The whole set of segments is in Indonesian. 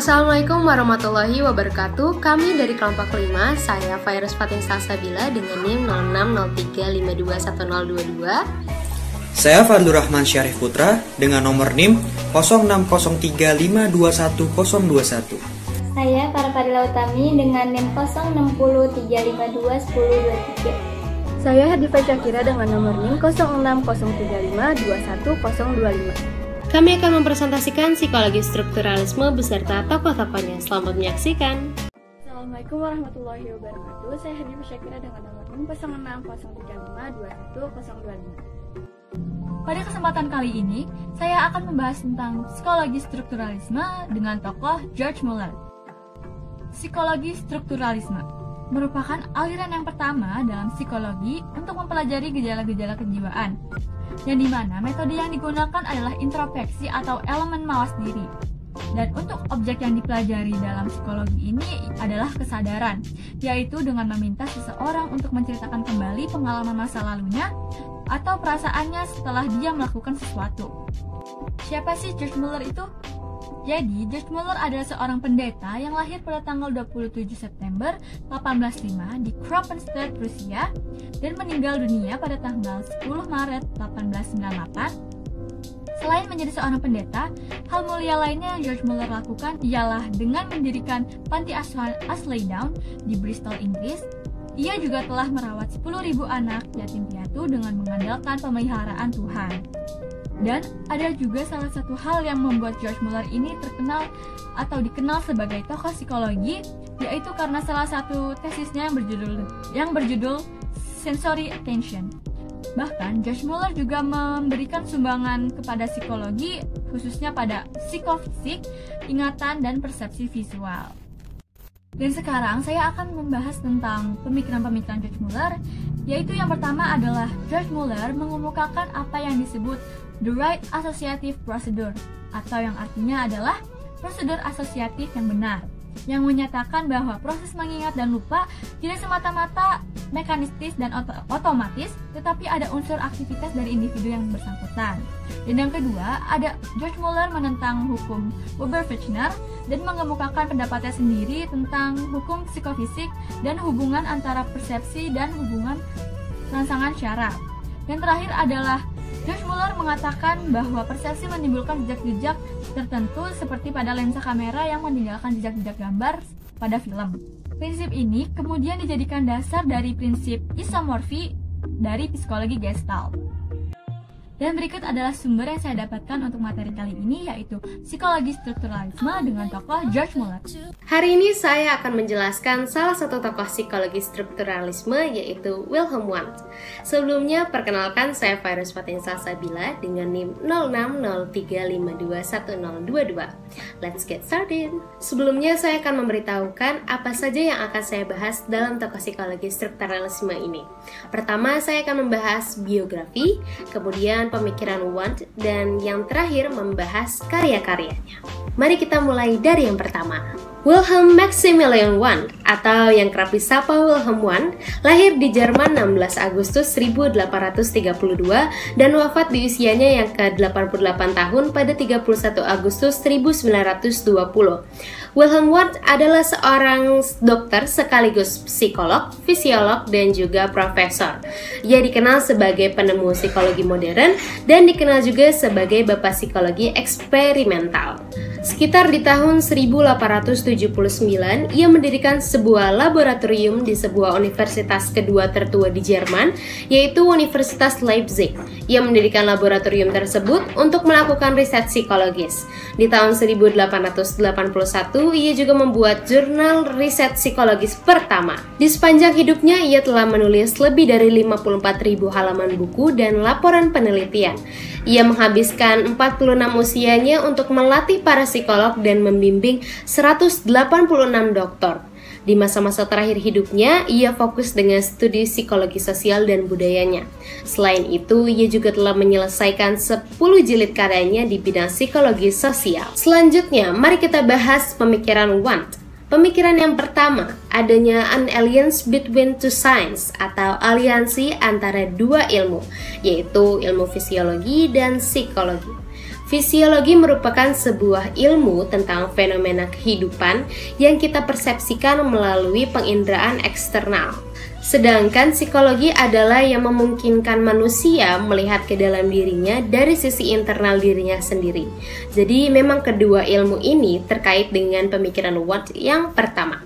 Assalamualaikum warahmatullahi wabarakatuh. Kami dari kelompok 5, saya Virus Fatin Salsabila dengan NIM 0603521022. Saya Fadlur Rahman Syarif Putra dengan nomor NIM 0603521021. Saya Farfadila Utami dengan NIM 06035510223. Saya Hadifah Syakira dengan nomor NIM 06035211025. Kami akan mempresentasikan psikologi strukturalisme beserta tokoh-tokohnya. Selamat menyaksikan. Assalamualaikum warahmatullahi wabarakatuh. Saya Hadifah Syakira dengan nomor NIM 06035211025. Pada kesempatan kali ini, saya akan membahas tentang psikologi strukturalisme dengan tokoh George Muller. Psikologi strukturalisme merupakan aliran yang pertama dalam psikologi untuk mempelajari gejala-gejala kejiwaan, yang dimana metode yang digunakan adalah introspeksi atau elemen mawas diri. Dan untuk objek yang dipelajari dalam psikologi ini adalah kesadaran, yaitu dengan meminta seseorang untuk menceritakan kembali pengalaman masa lalunya atau perasaannya setelah dia melakukan sesuatu. Siapa sih George Muller itu? Jadi, George Muller adalah seorang pendeta yang lahir pada tanggal 27 September 1805 di Kronstadt, Rusia, dan meninggal dunia pada tanggal 10 Maret 1898. Selain menjadi seorang pendeta, hal mulia lainnya yang George Muller lakukan ialah dengan mendirikan panti asuhan Ashley Down di Bristol, Inggris. Ia juga telah merawat 10.000 anak yatim piatu dengan mengandalkan pemeliharaan Tuhan. Dan ada juga salah satu hal yang membuat George Muller ini terkenal atau dikenal sebagai tokoh psikologi, yaitu karena salah satu tesisnya yang berjudul Sensory Attention. Bahkan George Muller juga memberikan sumbangan kepada psikologi, khususnya pada psikofisik, ingatan, dan persepsi visual. Dan sekarang saya akan membahas tentang pemikiran-pemikiran George Muller, yaitu yang pertama adalah George Muller mengemukakan apa yang disebut The Right Associative Procedure, atau yang artinya adalah prosedur asosiatif yang benar, yang menyatakan bahwa proses mengingat dan lupa tidak semata-mata mekanistis dan otomatis, tetapi ada unsur aktivitas dari individu yang bersangkutan. Dan yang kedua, ada George Muller menentang hukum Weber-Fechner dan mengemukakan pendapatnya sendiri tentang hukum psikofisik dan hubungan antara persepsi dan hubungan rangsangan syaraf. Yang terakhir adalah George Muller mengatakan bahwa persepsi menimbulkan jejak-jejak tertentu seperti pada lensa kamera yang meninggalkan jejak-jejak gambar pada film. Prinsip ini kemudian dijadikan dasar dari prinsip isomorfi dari psikologi Gestalt. Dan berikut adalah sumber yang saya dapatkan untuk materi kali ini, yaitu psikologi strukturalisme dengan tokoh George Muller. Hari ini saya akan menjelaskan salah satu tokoh psikologi strukturalisme, yaitu Wilhelm Wundt. Sebelumnya, perkenalkan saya Virus Fatin Salsabila dengan NIM 0603521022. Let's get started. Sebelumnya, saya akan memberitahukan apa saja yang akan saya bahas dalam tokoh psikologi strukturalisme ini. Pertama, saya akan membahas biografi, kemudian pemikiran Wundt, dan yang terakhir membahas karya-karyanya. Mari kita mulai dari yang pertama. Wilhelm Maximilian Wundt, atau yang kerap disapa Wilhelm Wundt, lahir di Jerman 16 Agustus 1832 dan wafat di usianya yang ke-88 tahun pada 31 Agustus 1920. Wilhelm Wundt adalah seorang dokter sekaligus psikolog, fisiolog, dan juga profesor. Ia dikenal sebagai penemu psikologi modern dan dikenal juga sebagai bapak psikologi eksperimental. Sekitar di tahun 1879, ia mendirikan sebuah laboratorium di sebuah universitas kedua tertua di Jerman, yaitu Universitas Leipzig. Ia mendirikan laboratorium tersebut untuk melakukan riset psikologis. Di tahun 1881, ia juga membuat jurnal riset psikologis pertama. Di sepanjang hidupnya, ia telah menulis lebih dari 54.000 halaman buku dan laporan penelitian. Ia menghabiskan 46 usianya untuk melatih para psikolog dan membimbing 186 dokter. Di masa-masa terakhir hidupnya, ia fokus dengan studi psikologi sosial dan budayanya. Selain itu, ia juga telah menyelesaikan 10 jilid karyanya di bidang psikologi sosial. Selanjutnya, mari kita bahas pemikiran Wundt. Pemikiran yang pertama, adanya an alliance between two science atau aliansi antara dua ilmu, yaitu ilmu fisiologi dan psikologi. Fisiologi merupakan sebuah ilmu tentang fenomena kehidupan yang kita persepsikan melalui penginderaan eksternal. Sedangkan psikologi adalah yang memungkinkan manusia melihat ke dalam dirinya dari sisi internal dirinya sendiri. Jadi memang kedua ilmu ini terkait dengan pemikiran Watt yang pertama.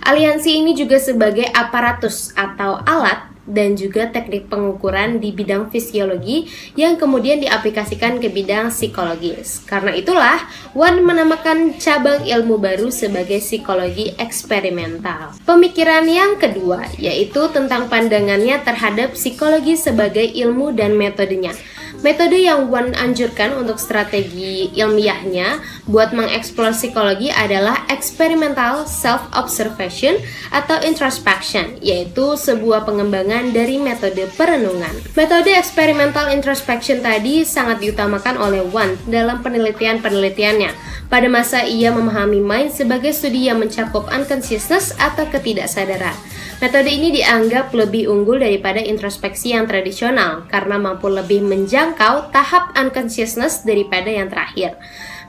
Aliansi ini juga sebagai aparatus atau alat dan juga teknik pengukuran di bidang fisiologi yang kemudian diaplikasikan ke bidang psikologis. Karena itulah, Watt menamakan cabang ilmu baru sebagai psikologi eksperimental. Pemikiran yang kedua yaitu tentang pandangannya terhadap psikologi sebagai ilmu dan metodenya. Metode yang Watt anjurkan untuk strategi ilmiahnya buat mengeksplor psikologi adalah experimental self-observation atau introspection, yaitu sebuah pengembangan dari metode perenungan. Metode experimental introspection tadi sangat diutamakan oleh Watt dalam penelitiannya. Pada masa ia memahami mind sebagai studi yang mencakup unconsciousness atau ketidaksadaran. Metode ini dianggap lebih unggul daripada introspeksi yang tradisional karena mampu lebih menjangkau tahap unconsciousness daripada yang terakhir.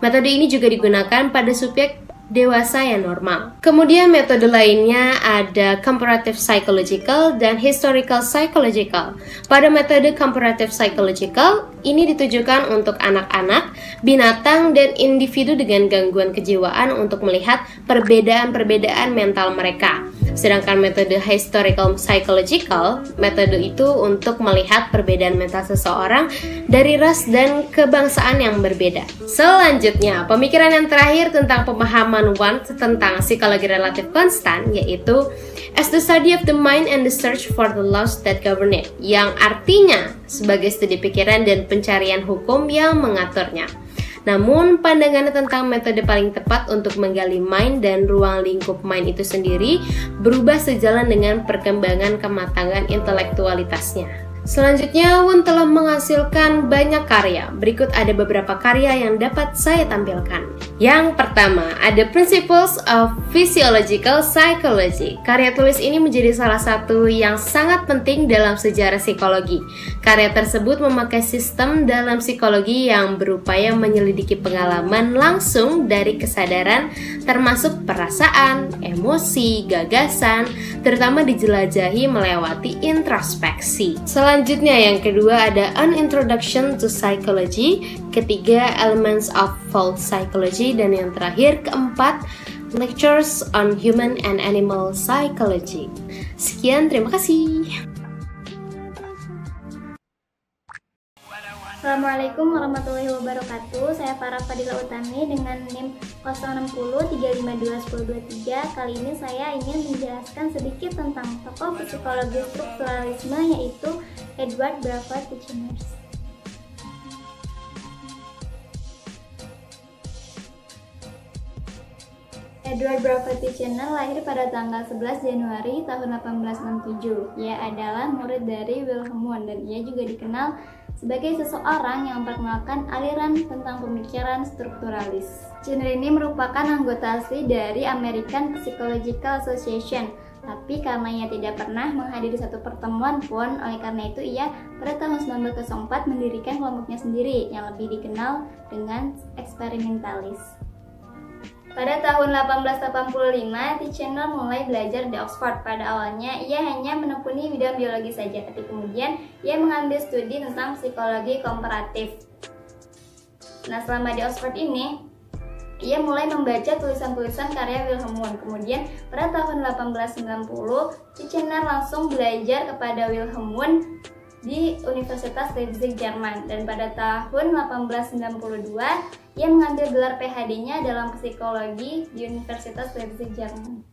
Metode ini juga digunakan pada subjek dewasa yang normal. Kemudian metode lainnya ada comparative psychological dan historical psychological. Pada metode comparative psychological, ini ditujukan untuk anak-anak, binatang, dan individu dengan gangguan kejiwaan untuk melihat perbedaan-perbedaan mental mereka. Sedangkan metode historical psychological, metode itu untuk melihat perbedaan mental seseorang dari ras dan kebangsaan yang berbeda. Selanjutnya, pemikiran yang terakhir tentang pemahaman Watt tentang psikologi relatif konstan, yaitu as the study of the mind and the search for the laws that govern it, yang artinya sebagai studi pikiran dan pencarian hukum yang mengaturnya. Namun, pandangannya tentang metode paling tepat untuk menggali mind dan ruang lingkup mind itu sendiri berubah sejalan dengan perkembangan kematangan intelektualitasnya. Selanjutnya, Watt telah menghasilkan banyak karya. Berikut ada beberapa karya yang dapat saya tampilkan. Yang pertama, ada Principles of Physiological Psychology. Karya tulis ini menjadi salah satu yang sangat penting dalam sejarah psikologi. Karya tersebut memakai sistem dalam psikologi yang berupaya menyelidiki pengalaman langsung dari kesadaran, termasuk perasaan, emosi, gagasan, terutama dijelajahi melewati introspeksi. Selanjutnya yang kedua ada An Introduction to Psychology, ketiga Elements of False Psychology, dan yang terakhir keempat Lectures on Human and Animal Psychology. Sekian, terima kasih. Assalamualaikum warahmatullahi wabarakatuh. Saya Farah Fadila Utami dengan NIM 06035211023. Kali ini saya ingin menjelaskan sedikit tentang tokoh psikologi strukturalisme, yaitu Edward Bravo Titchener. Edward Bravo Titchener lahir pada tanggal 11 Januari tahun 1867. Ia adalah murid dari Wilhelm Wundt dan ia juga dikenal sebagai seseorang yang memperkenalkan aliran tentang pemikiran strukturalis. Titchener ini merupakan anggota asli dari American Psychological Association, tapi karena ia tidak pernah menghadiri satu pertemuan pun, oleh karena itu ia pada tahun 1904 mendirikan kelompoknya sendiri yang lebih dikenal dengan eksperimentalis. Pada tahun 1885, Titchener mulai belajar di Oxford. Pada awalnya, ia hanya menekuni bidang biologi saja, tapi kemudian ia mengambil studi tentang psikologi komparatif. Nah, selama di Oxford ini, ia mulai membaca tulisan-tulisan karya Wilhelm Wundt. Kemudian, pada tahun 1890, Titchener langsung belajar kepada Wilhelm Wundt di Universitas Leipzig, Jerman, dan pada tahun 1892 ia mengambil gelar PhD-nya dalam psikologi di Universitas Leipzig, Jerman.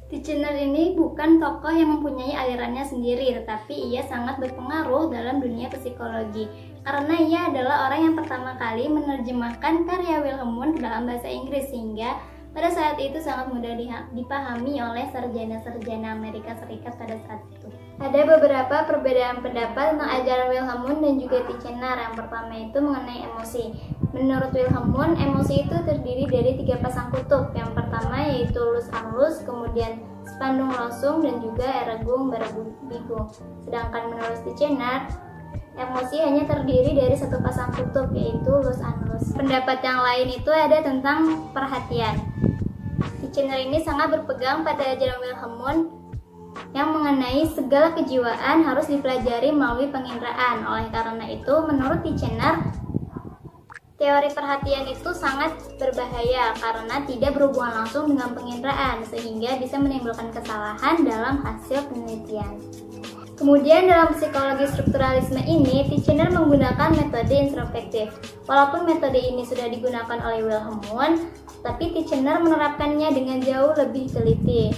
Titchener ini bukan tokoh yang mempunyai alirannya sendiri, tetapi ia sangat berpengaruh dalam dunia psikologi karena ia adalah orang yang pertama kali menerjemahkan karya Wilhelm Wundt dalam bahasa Inggris, sehingga pada saat itu sangat mudah dipahami oleh sarjana-sarjana Amerika Serikat pada saat itu. Ada beberapa perbedaan pendapat tentang ajaran Wilhelm Wundt dan juga Titchener. Yang pertama itu mengenai emosi. Menurut Wilhelm Wundt, emosi itu terdiri dari 3 pasang kutub. Yang pertama yaitu lus anlus, kemudian spandung losung, dan juga eragung barabigung. Sedangkan menurut Titchener, emosi hanya terdiri dari 1 pasang kutub, yaitu lus anlus. Pendapat yang lain itu ada tentang perhatian. Titchener ini sangat berpegang pada ajaran Wilhelm Wundt yang mengenai segala kejiwaan harus dipelajari melalui penginderaan. Oleh karena itu, menurut Titchener, teori perhatian itu sangat berbahaya karena tidak berhubungan langsung dengan penginderaan, sehingga bisa menimbulkan kesalahan dalam hasil penelitian. Kemudian dalam psikologi strukturalisme ini, Titchener menggunakan metode introspektif. Walaupun metode ini sudah digunakan oleh Wilhelm Wundt, tapi Titchener menerapkannya dengan jauh lebih teliti.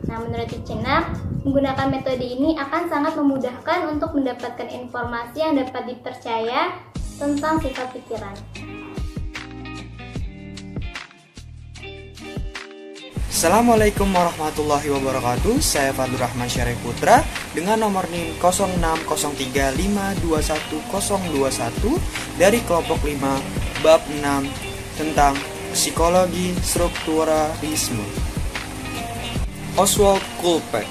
Nah, menurut Titchener, menggunakan metode ini akan sangat memudahkan untuk mendapatkan informasi yang dapat dipercaya tentang sifat pikiran. Assalamualaikum warahmatullahi wabarakatuh. Saya Fadlur Rahman Syarif Putra dengan nomor NIM 0603521021 dari kelompok 5 bab 6 tentang psikologi strukturalisme. Oswald Kulpe,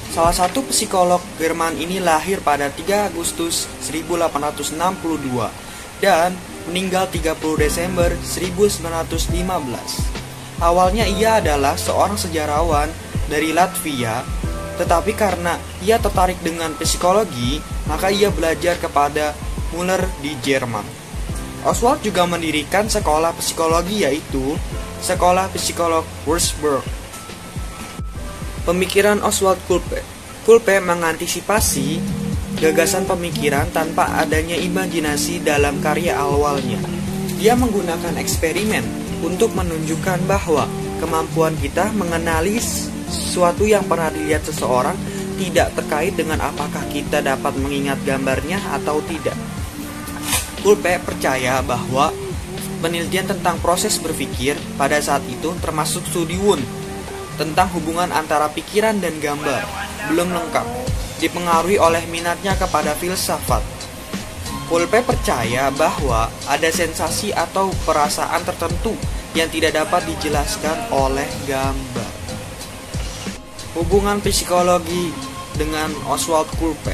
salah satu psikolog Jerman ini lahir pada 3 Agustus 1862 dan meninggal 30 Desember 1915. Awalnya ia adalah seorang sejarawan dari Latvia, tetapi karena ia tertarik dengan psikologi, maka ia belajar kepada Müller di Jerman. Oswald juga mendirikan sekolah psikologi, yaitu Sekolah Psikolog Würzburg. Pemikiran Oswald Kulpe. Kulpe mengantisipasi gagasan pemikiran tanpa adanya imajinasi dalam karya awalnya. Dia menggunakan eksperimen untuk menunjukkan bahwa kemampuan kita mengenali sesuatu yang pernah dilihat seseorang tidak terkait dengan apakah kita dapat mengingat gambarnya atau tidak. Kulpe percaya bahwa penelitian tentang proses berpikir pada saat itu, termasuk studi Wundt tentang hubungan antara pikiran dan gambar, belum lengkap, dipengaruhi oleh minatnya kepada filsafat. Kulpe percaya bahwa ada sensasi atau perasaan tertentu yang tidak dapat dijelaskan oleh gambar. Hubungan psikologi dengan Oswald Kulpe.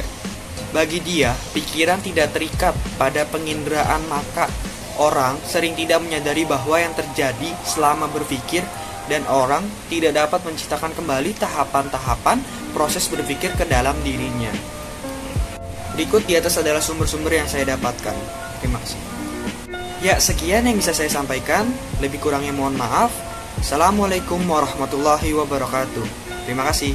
Bagi dia, pikiran tidak terikat pada penginderaan, maka orang sering tidak menyadari bahwa yang terjadi selama berpikir dan orang tidak dapat menciptakan kembali tahapan-tahapan proses berpikir ke dalam dirinya. Berikut di atas adalah sumber-sumber yang saya dapatkan. Terima kasih. Ya, sekian yang bisa saya sampaikan. Lebih kurangnya mohon maaf. Assalamualaikum warahmatullahi wabarakatuh. Terima kasih.